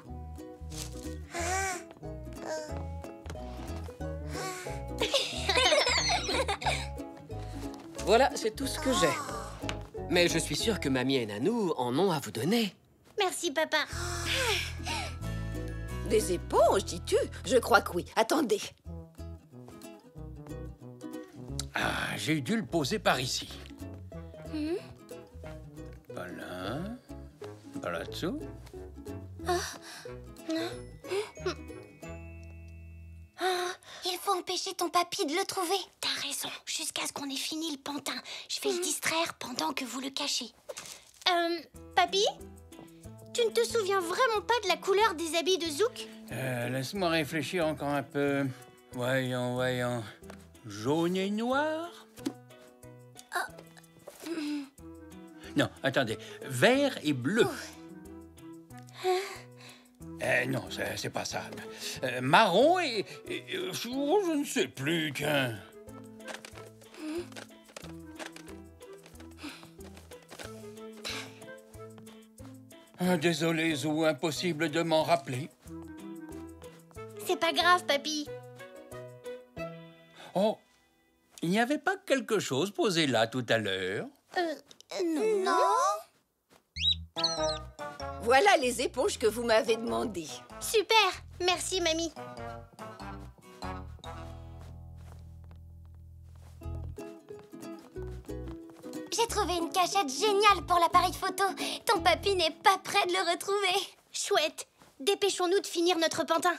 Voilà, c'est tout ce que j'ai. Mais je suis sûre que Mamie et Nanou en ont à vous donner. Merci, papa. Des éponges, dis-tu? Je crois que oui. Attendez. Ah, j'ai dû le poser par ici. Voilà. Par là-dessous. Il faut empêcher ton papy de le trouver. T'as raison. Jusqu'à ce qu'on ait fini le pantin. Je vais le distraire pendant que vous le cachez. Papy? Tu ne te souviens vraiment pas de la couleur des habits de Zouk? Laisse-moi réfléchir encore un peu. Voyons. Jaune et noir? Non, attendez. Vert et bleu. Non, c'est pas ça. Marron et je ne sais plus, tiens. Désolé, Zou, impossible de m'en rappeler. C'est pas grave, papy. Oh, il n'y avait pas quelque chose posé là tout à l'heure? Non. Voilà les éponges que vous m'avez demandées. Super. Merci, mamie. J'ai trouvé une cachette géniale pour l'appareil photo. Ton papy n'est pas prêt de le retrouver. Chouette. Dépêchons-nous de finir notre pantin.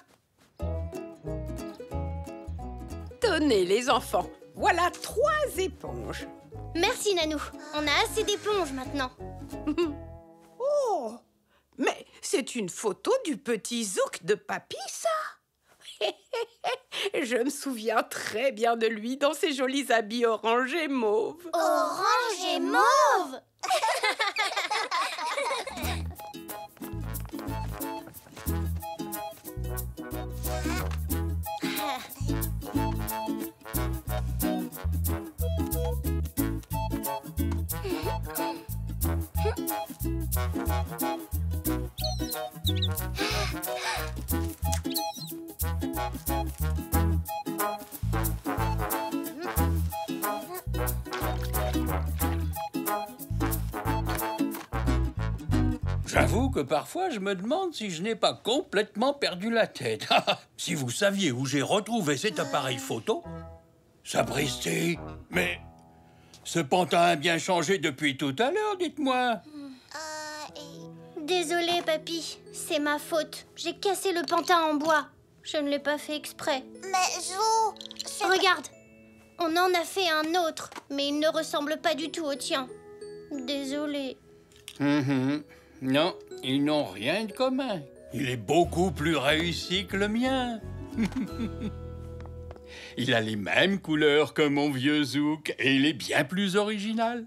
Tenez, les enfants, voilà 3 éponges. Merci, Nanou. On a assez d'éponges maintenant. Oh, mais c'est une photo du petit Zouk de papy, ça. Je me souviens très bien de lui dans ses jolis habits orange et mauve. Orange et mauve. J'avoue que parfois, je me demande si je n'ai pas complètement perdu la tête. Si vous saviez où j'ai retrouvé cet appareil photo... Sapristi, mais ce pantin a bien changé depuis tout à l'heure, dites-moi. Désolée, papy. C'est ma faute. J'ai cassé le pantin en bois. Je ne l'ai pas fait exprès. Mais Zou... Regarde. On en a fait un autre, mais il ne ressemble pas du tout au tien. Désolée. Non, ils n'ont rien de commun. Il est beaucoup plus réussi que le mien. Il a les mêmes couleurs que mon vieux Zouk et il est bien plus original.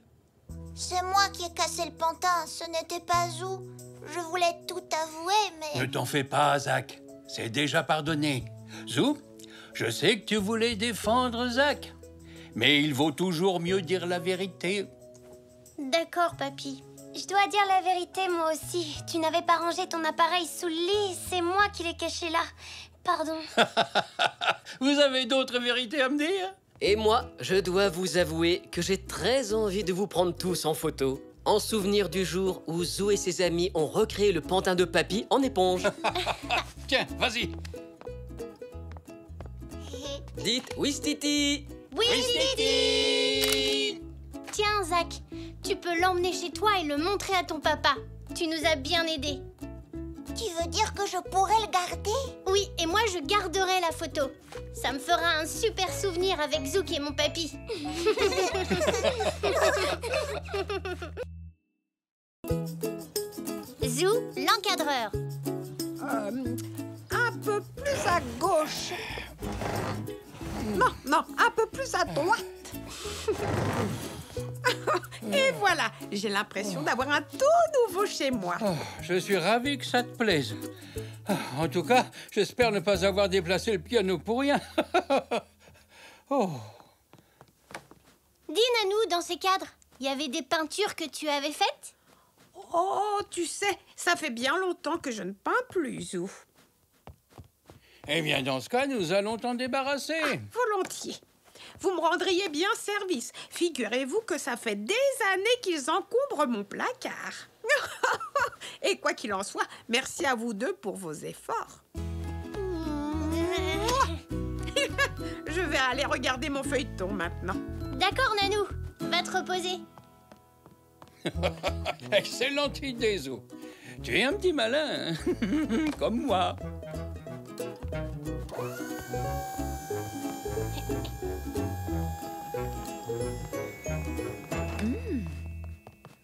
C'est moi qui ai cassé le pantin, ce n'était pas Zou. Je voulais tout avouer, mais... Ne t'en fais pas, Zach. C'est déjà pardonné. Zouk, je sais que tu voulais défendre Zach, mais il vaut toujours mieux dire la vérité. D'accord, papy. Je dois dire la vérité, moi aussi. Tu n'avais pas rangé ton appareil sous le lit. C'est moi qui l'ai caché là. Pardon. Vous avez d'autres vérités à me dire? Et moi, je dois vous avouer que j'ai très envie de vous prendre tous en photo, en souvenir du jour où Zou et ses amis ont recréé le pantin de papy en éponge. Tiens, vas-y. Dites Wistiti. Wistiti. bien, Zach. Tu peux l'emmener chez toi et le montrer à ton papa. Tu nous as bien aidés. Tu veux dire que je pourrais le garder? Oui, et moi je garderai la photo. Ça me fera un super souvenir avec Zouk et mon papy. Zou, l'encadreur. Un peu plus à gauche. Non, un peu plus à droite. Et voilà, j'ai l'impression d'avoir un tout nouveau chez moi. Oh, je suis ravi que ça te plaise. En tout cas, j'espère ne pas avoir déplacé le piano pour rien. Oh. Dis, Nanou, dans ces cadres, il y avait des peintures que tu avais faites? Oh, tu sais, ça fait bien longtemps que je ne peins plus, Zou. Eh bien, dans ce cas, nous allons t'en débarrasser. Volontiers. Vous me rendriez bien service. Figurez-vous que ça fait des années qu'ils encombrent mon placard. Et quoi qu'il en soit, merci à vous deux pour vos efforts. Je vais aller regarder mon feuilleton maintenant. D'accord, Nanou. Va te reposer. Excellente idée, Zou. Tu es un petit malin, hein. Comme moi.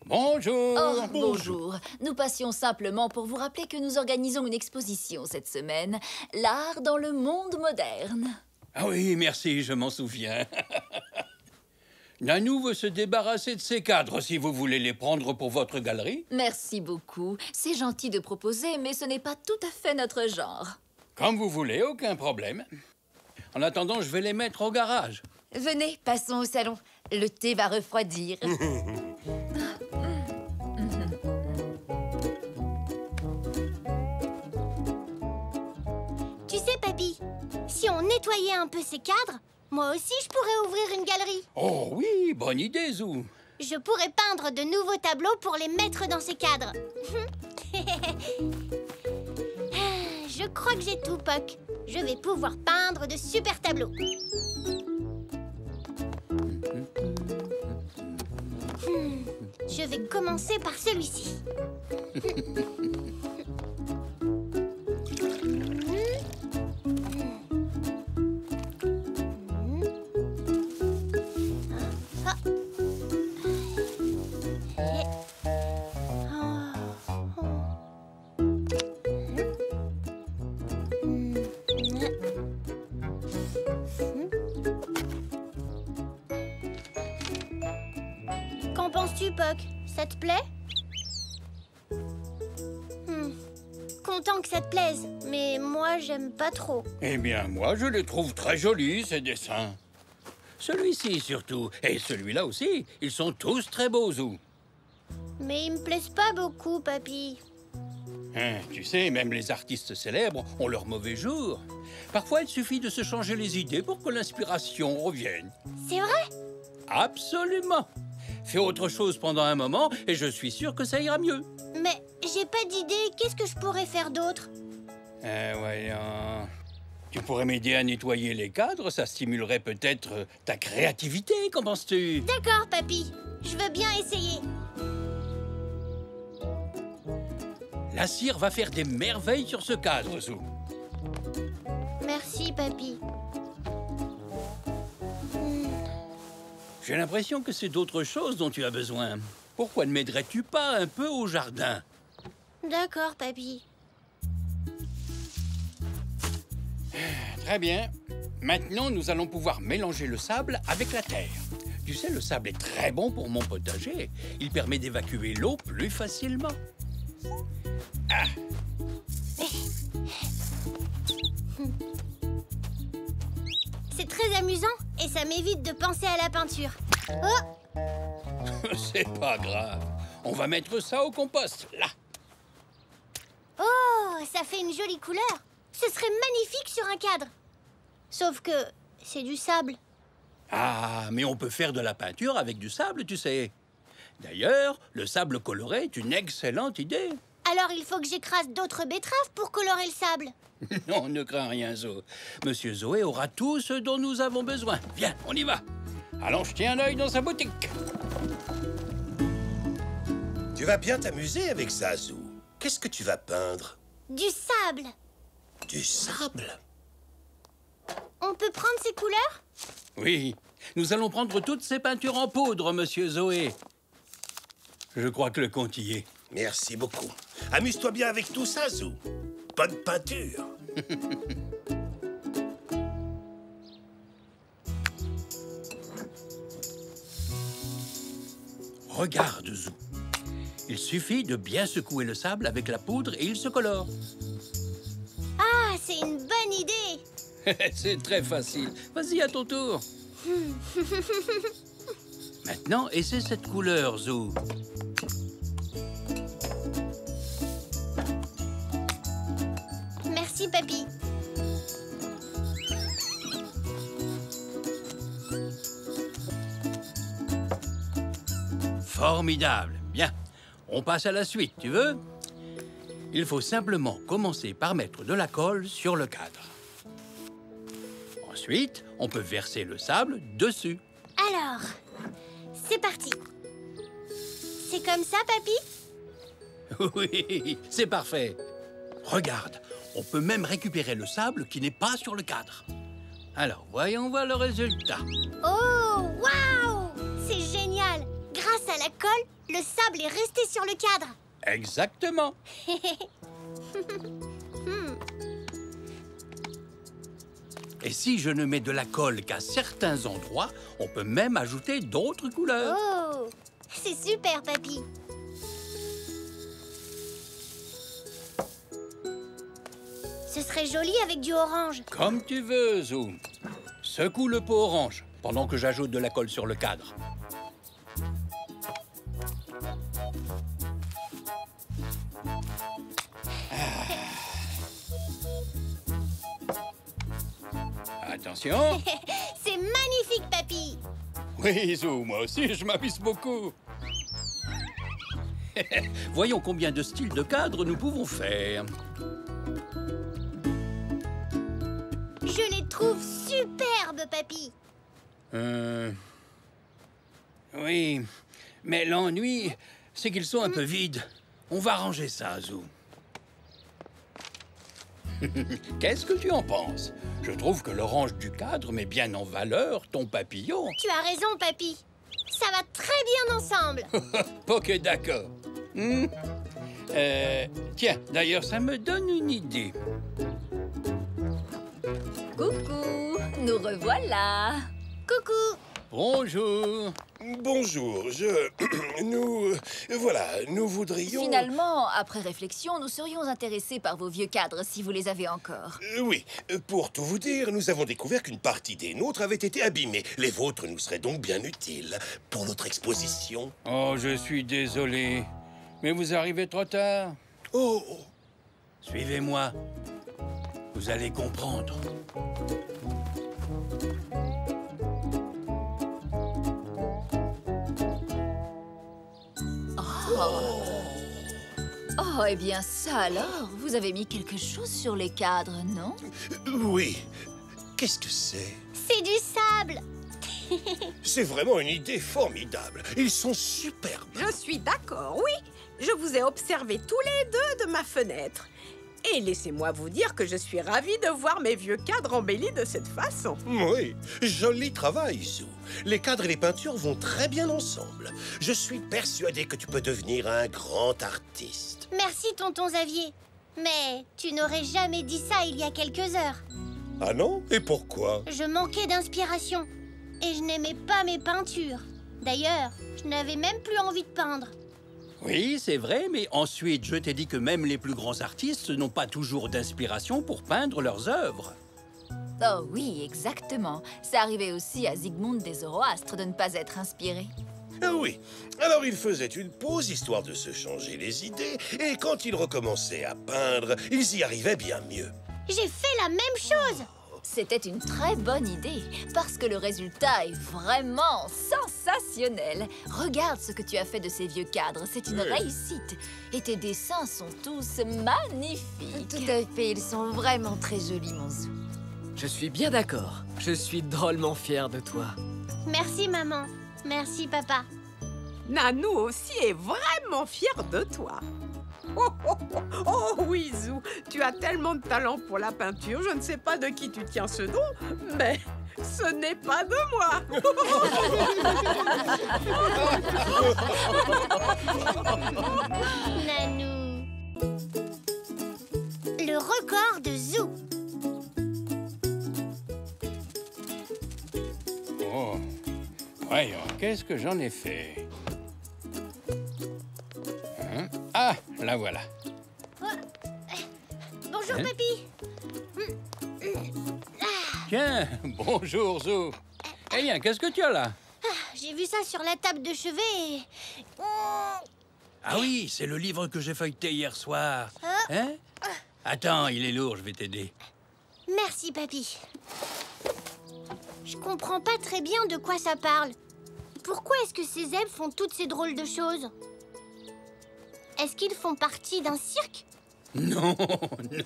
Bonjour. Oh, bonjour. Nous passions simplement pour vous rappeler que nous organisons une exposition cette semaine. L'art dans le monde moderne. Ah oui, merci, je m'en souviens. Nanou veut se débarrasser de ces cadres si vous voulez les prendre pour votre galerie. Merci beaucoup. C'est gentil de proposer, mais ce n'est pas tout à fait notre genre. Comme vous voulez, aucun problème. En attendant, je vais les mettre au garage. Venez, passons au salon. Le thé va refroidir. Tu sais, papy, si on nettoyait un peu ces cadres, moi aussi je pourrais ouvrir une galerie. Oh oui, bonne idée, Zou. Je pourrais peindre de nouveaux tableaux pour les mettre dans ces cadres. Je crois que j'ai tout, Poc. Je vais pouvoir peindre de super tableaux. Je vais commencer par celui-ci. Qu'en penses-tu, Poc? Ça te plaît? Content que ça te plaise, mais moi, j'aime pas trop. Eh bien, moi, je les trouve très jolis, ces dessins. Celui-ci, surtout. Et celui-là aussi. Ils sont tous très beaux, Zou. Mais ils me plaisent pas beaucoup, papy. Hein, tu sais, même les artistes célèbres ont leur mauvais jour. Parfois, il suffit de se changer les idées pour que l'inspiration revienne. C'est vrai? Absolument. Fais autre chose pendant un moment et je suis sûr que ça ira mieux. Mais j'ai pas d'idée. Qu'est-ce que je pourrais faire d'autre? Voyons... Tu pourrais m'aider à nettoyer les cadres, ça stimulerait peut-être ta créativité, qu'en penses-tu? D'accord, papy. Je veux bien essayer. La cire va faire des merveilles sur ce cadre, Zou. Merci, papy. J'ai l'impression que c'est d'autre chose dont tu as besoin. Pourquoi ne m'aiderais-tu pas un peu au jardin? D'accord, papy. Très bien. Maintenant, nous allons pouvoir mélanger le sable avec la terre. Tu sais, le sable est très bon pour mon potager. Il permet d'évacuer l'eau plus facilement. Ah. C'est très amusant et ça m'évite de penser à la peinture. Oh! C'est pas grave. On va mettre ça au compost, là. Oh, ça fait une jolie couleur. Ce serait magnifique sur un cadre. Sauf que c'est du sable. Ah, mais on peut faire de la peinture avec du sable, tu sais. D'ailleurs, le sable coloré est une excellente idée. Alors il faut que j'écrase d'autres betteraves pour colorer le sable. Non, ne crains rien, Zo. Monsieur Zoé aura tout ce dont nous avons besoin. Viens, on y va. Allons jeter un œil dans sa boutique. Tu vas bien t'amuser avec ça, Zou. Qu'est-ce que tu vas peindre? Du sable. Du sable? On peut prendre ces couleurs? Oui, nous allons prendre toutes ces peintures en poudre, monsieur Zoé. Je crois que le compte y est. Merci beaucoup. Amuse-toi bien avec tout ça, Zou. Bonne peinture. Regarde, Zou. Il suffit de bien secouer le sable avec la poudre et il se colore. Ah, c'est une bonne idée. C'est très facile. Vas-y, à ton tour. Maintenant, essaie cette couleur, Zou. Merci, papy. Formidable. Bien. On passe à la suite, tu veux? Il faut simplement commencer par mettre de la colle sur le cadre. Ensuite, on peut verser le sable dessus. Alors, c'est parti. C'est comme ça, papy? Oui, c'est parfait. Regarde, on peut même récupérer le sable qui n'est pas sur le cadre. Alors, voyons voir le résultat. Oh, waouh! C'est génial! Grâce à la colle, le sable est resté sur le cadre. Exactement. Et si je ne mets de la colle qu'à certains endroits, on peut même ajouter d'autres couleurs. Oh, c'est super, papy. Ce serait joli avec du orange. Comme tu veux, Zou. Secoue le pot orange pendant que j'ajoute de la colle sur le cadre. Attention. C'est magnifique, papy. Oui, Zou, moi aussi, je m'amuse beaucoup. Voyons combien de styles de cadres nous pouvons faire. Je les trouve superbes, papy. Oui, mais l'ennui, c'est qu'ils sont un peu vides. On va ranger ça, Zou. Qu'est-ce que tu en penses? Je trouve que l'orange du cadre met bien en valeur ton papillon. Tu as raison, papy. Ça va très bien ensemble. Pas que d'accord. Tiens, d'ailleurs, ça me donne une idée. Coucou, nous revoilà. Coucou. Bonjour. Bonjour, nous voudrions... Finalement, après réflexion, nous serions intéressés par vos vieux cadres si vous les avez encore. Oui, pour tout vous dire, nous avons découvert qu'une partie des nôtres avait été abîmée. Les vôtres nous seraient donc bien utiles pour notre exposition. Oh, je suis désolé, mais vous arrivez trop tard. Oh. Suivez-moi. Vous allez comprendre. Oh, eh bien ça alors, vous avez mis quelque chose sur les cadres, non? Oui. Qu'est-ce que c'est? C'est du sable. C'est vraiment une idée formidable. Ils sont superbes. Je suis d'accord, oui. Je vous ai observés tous les deux de ma fenêtre. Et laissez-moi vous dire que je suis ravie de voir mes vieux cadres embellis de cette façon. Oui, joli travail, Zou. Les cadres et les peintures vont très bien ensemble. Je suis persuadé que tu peux devenir un grand artiste. Merci, tonton Xavier. Mais tu n'aurais jamais dit ça il y a quelques heures. Ah non? Et pourquoi? Je manquais d'inspiration. Et je n'aimais pas mes peintures. D'ailleurs, je n'avais même plus envie de peindre. Oui, c'est vrai, mais ensuite, je t'ai dit que même les plus grands artistes n'ont pas toujours d'inspiration pour peindre leurs œuvres. Oh oui, exactement. Ça arrivait aussi à Zygmunt des Zoroastres de ne pas être inspiré. Ah oui, alors il faisait une pause histoire de se changer les idées, et quand il recommençait à peindre, ils y arrivaient bien mieux. J'ai fait la même chose. C'était une très bonne idée, parce que le résultat est vraiment sensationnel. Regarde ce que tu as fait de ces vieux cadres, c'est une réussite. Et tes dessins sont tous magnifiques. Tout à fait, ils sont vraiment très jolis, mon Zou. Je suis bien d'accord. Je suis drôlement fier de toi. Merci, maman. Merci, papa. Nanou aussi est vraiment fière de toi. Oh oui, Zou, tu as tellement de talent pour la peinture, je ne sais pas de qui tu tiens ce don, mais ce n'est pas de moi. Nanou. Le record de Zou. Oh, voyons, qu'est-ce que j'en ai fait? Hein? Ah, la voilà. Bonjour, Hein? Papy. Tiens, bonjour, Zou. Eh bien, qu'est-ce que tu as là? J'ai vu ça sur la table de chevet et... Ah oui, c'est le livre que j'ai feuilleté hier soir. Hein? Attends, il est lourd, je vais t'aider. Merci, Papy. Je comprends pas très bien de quoi ça parle. Pourquoi est-ce que ces zèbres font toutes ces drôles de choses? Est-ce qu'ils font partie d'un cirque? Non,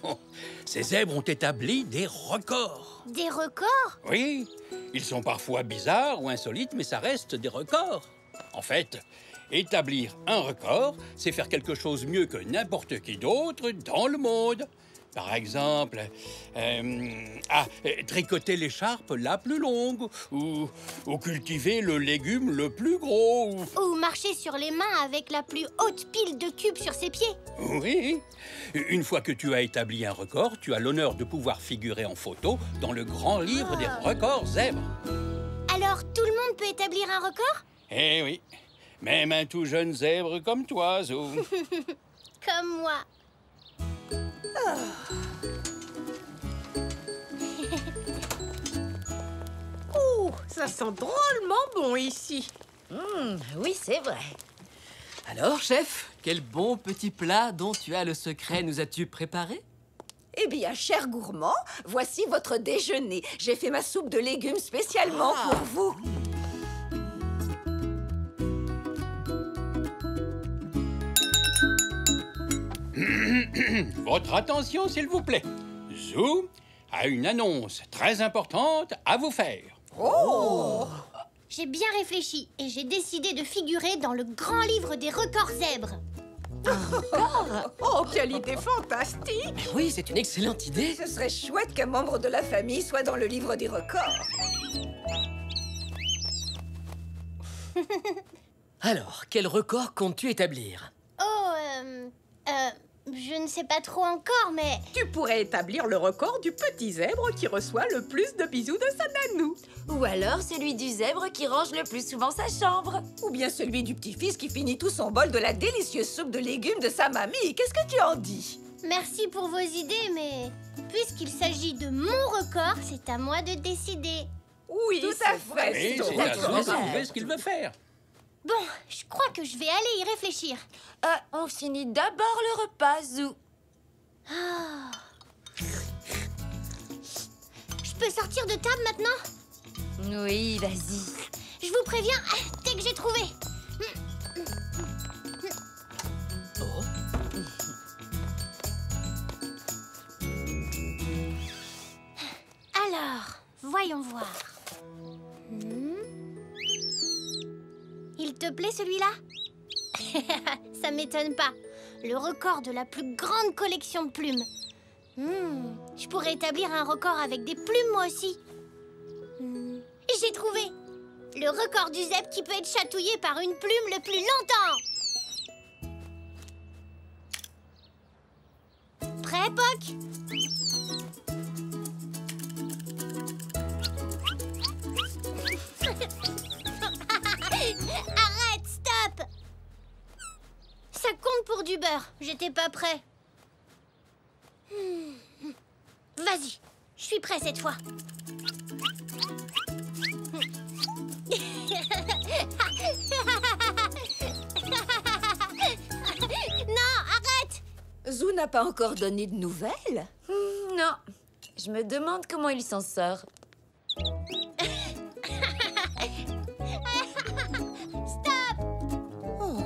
non. Ces zèbres ont établi des records. Des records? Oui, ils sont parfois bizarres ou insolites, mais ça reste des records. En fait, établir un record, c'est faire quelque chose mieux que n'importe qui d'autre dans le monde. Par exemple, tricoter l'écharpe la plus longue, ou cultiver le légume le plus gros. Ou marcher sur les mains avec la plus haute pile de cubes sur ses pieds. Oui. Une fois que tu as établi un record, tu as l'honneur de pouvoir figurer en photo dans le grand livre des records zèbres. Alors, tout le monde peut établir un record? Eh oui. Même un tout jeune zèbre comme toi, Zou. Comme moi. Oh, ça sent drôlement bon ici. Oui, c'est vrai. Alors, chef, quel bon petit plat dont tu as le secret nous as-tu préparé? Eh bien, cher gourmand, voici votre déjeuner. J'ai fait ma soupe de légumes spécialement pour vous. Votre attention, s'il vous plaît. Zou a une annonce très importante à vous faire. Oh! J'ai bien réfléchi et j'ai décidé de figurer dans le grand livre des records zèbres. Oh, quelle idée fantastique! Oui, c'est une excellente idée. Ce serait chouette qu'un membre de la famille soit dans le livre des records. Alors, quel record comptes-tu établir? Je ne sais pas trop encore, mais... Tu pourrais établir le record du petit zèbre qui reçoit le plus de bisous de sa nanou. Ou alors celui du zèbre qui range le plus souvent sa chambre. Ou bien celui du petit-fils qui finit tout son bol de la délicieuse soupe de légumes de sa mamie. Qu'est-ce que tu en dis? Merci pour vos idées, mais... Puisqu'il s'agit de mon record, c'est à moi de décider. Oui, tout à fait. Oui, c'est à Zou de trouver ce qu'il veut faire. Bon, je crois que je vais aller y réfléchir. On finit d'abord le repas, Zou. Ah. Je peux sortir de table maintenant? Oui, vas-y. Je vous préviens dès que j'ai trouvé. Alors, voyons voir. Il te plaît celui-là? Ça m'étonne pas. Le record de la plus grande collection de plumes. Je pourrais établir un record avec des plumes moi aussi. J'ai trouvé! Le record du zèbre qui peut être chatouillé par une plume le plus longtemps. Prêt, Poc? Arrête, stop! Ça compte pour du beurre. J'étais pas prêt. Vas-y, je suis prêt cette fois. Non, arrête! Zou n'a pas encore donné de nouvelles? Non, je me demande comment il s'en sort. Stop! Oh,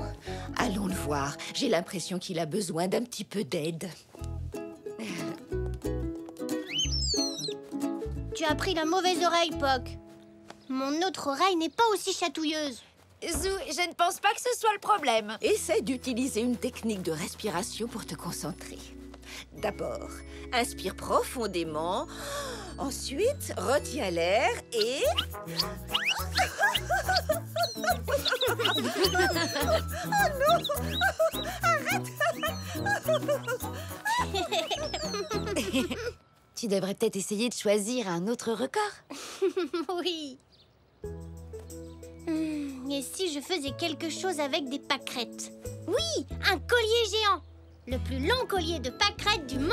allons le voir. J'ai l'impression qu'il a besoin d'un petit peu d'aide. Tu as pris la mauvaise oreille, Poc. Mon autre oreille n'est pas aussi chatouilleuse. Zou, je ne pense pas que ce soit le problème. Essaie d'utiliser une technique de respiration pour te concentrer. D'abord, inspire profondément. Ensuite, retiens l'air et... Oh non! Arrête! Tu devrais peut-être essayer de choisir un autre record. Oui. Et si je faisais quelque chose avec des pâquerettes? Oui, un collier géant. Le plus long collier de pâquerettes du monde.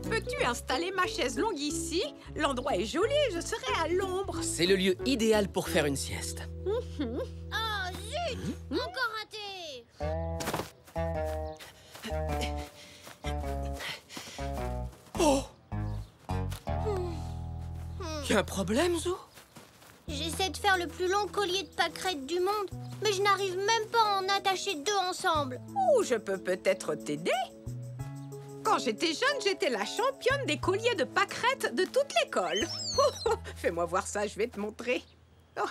Peux-tu installer ma chaise longue ici? L'endroit est joli et je serai à l'ombre. C'est le lieu idéal pour faire une sieste. Oh, zut! Encore raté! Oh! Y a un problème, Zou? J'essaie de faire le plus long collier de pâquerettes du monde, mais je n'arrive même pas à en attacher deux ensemble. Oh, je peux peut-être t'aider. Quand j'étais jeune, j'étais la championne des colliers de pâquerettes de toute l'école. Fais-moi voir ça, je vais te montrer. Oh.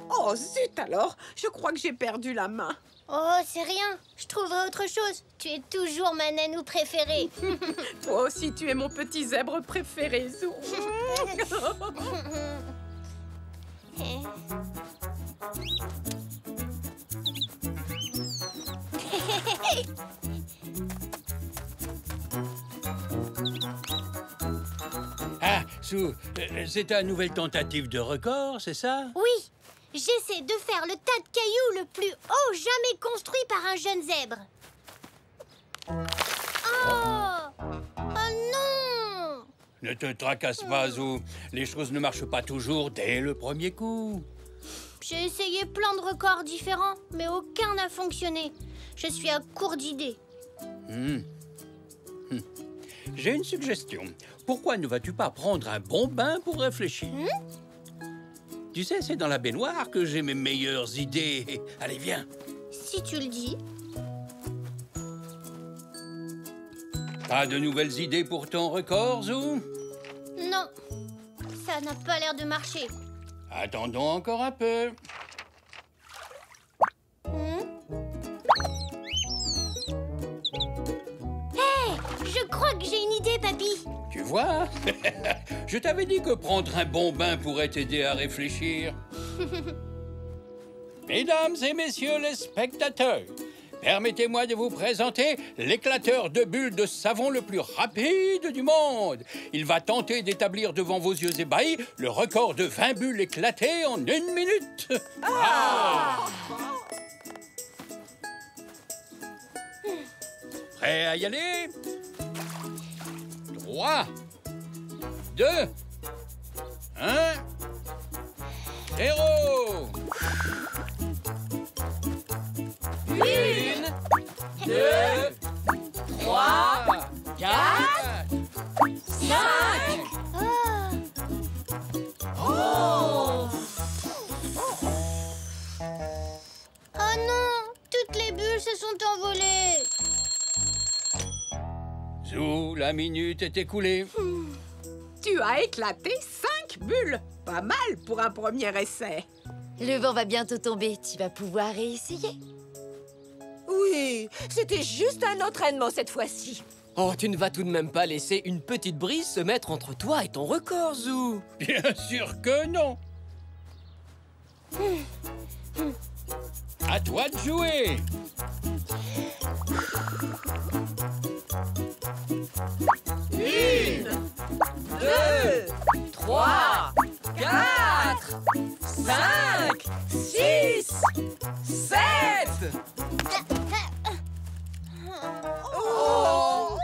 Oh, zut alors! Je crois que j'ai perdu la main. Oh, c'est rien. Je trouverai autre chose. Tu es toujours ma nanou préférée. Toi aussi, tu es mon petit zèbre préféré, Zou. Ah, Zou, c'est ta nouvelle tentative de record, c'est ça? Oui, j'essaie de faire le tas de cailloux le plus haut jamais construit par un jeune zèbre. Oh! Oh non! Ne te tracasse pas, Zou. Les choses ne marchent pas toujours dès le premier coup. J'ai essayé plein de records différents, mais aucun n'a fonctionné. Je suis à court d'idées. J'ai une suggestion. Pourquoi ne vas-tu pas prendre un bon bain pour réfléchir? Tu sais, c'est dans la baignoire que j'ai mes meilleures idées. Allez, viens. Si tu le dis. Pas de nouvelles idées pour ton record, Zou? Non, ça n'a pas l'air de marcher. Attendons encore un peu. Hé, je crois que j'ai une idée, papy. Tu vois? Je t'avais dit que prendre un bon bain pourrait t'aider à réfléchir. Mesdames et messieurs les spectateurs, permettez-moi de vous présenter l'éclateur de bulles de savon le plus rapide du monde. Il va tenter d'établir devant vos yeux ébahis le record de 20 bulles éclatées en 1 minute. Prêt à y aller? 3, 2, 1, 0. 1, 2, 3, 4, 5. Oh non, toutes les bulles se sont envolées. Zou, la minute est écoulée. Tu as éclaté 5 bulles. Pas mal pour un premier essai. Le vent va bientôt tomber, tu vas pouvoir réessayer. Oui, c'était juste un entraînement cette fois-ci. Oh, tu ne vas tout de même pas laisser une petite brise se mettre entre toi et ton record, Zou. Bien sûr que non. À toi de jouer. Une, 2, 3, 4, 5, 6, 7. Oh!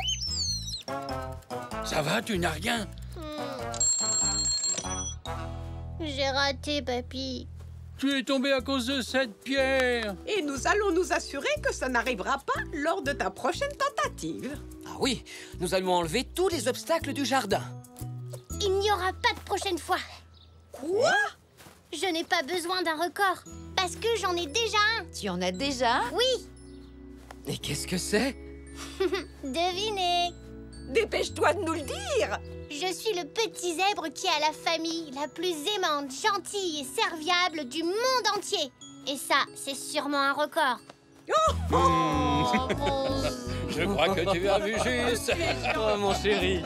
Ça va, tu n'as rien? J'ai raté, papy. Tu es tombé à cause de cette pierre. Et nous allons nous assurer que ça n'arrivera pas lors de ta prochaine tentative. Ah oui, nous allons enlever tous les obstacles du jardin. Il n'y aura pas de prochaine fois. Quoi? Je n'ai pas besoin d'un record. Parce que j'en ai déjà un. Tu en as déjà un? Oui. Et qu'est-ce que c'est? Devinez. Dépêche-toi de nous le dire. Je suis le petit zèbre qui a la famille la plus aimante, gentille et serviable du monde entier. Et ça, c'est sûrement un record. Je crois que tu as vu juste. Oh, mon chéri.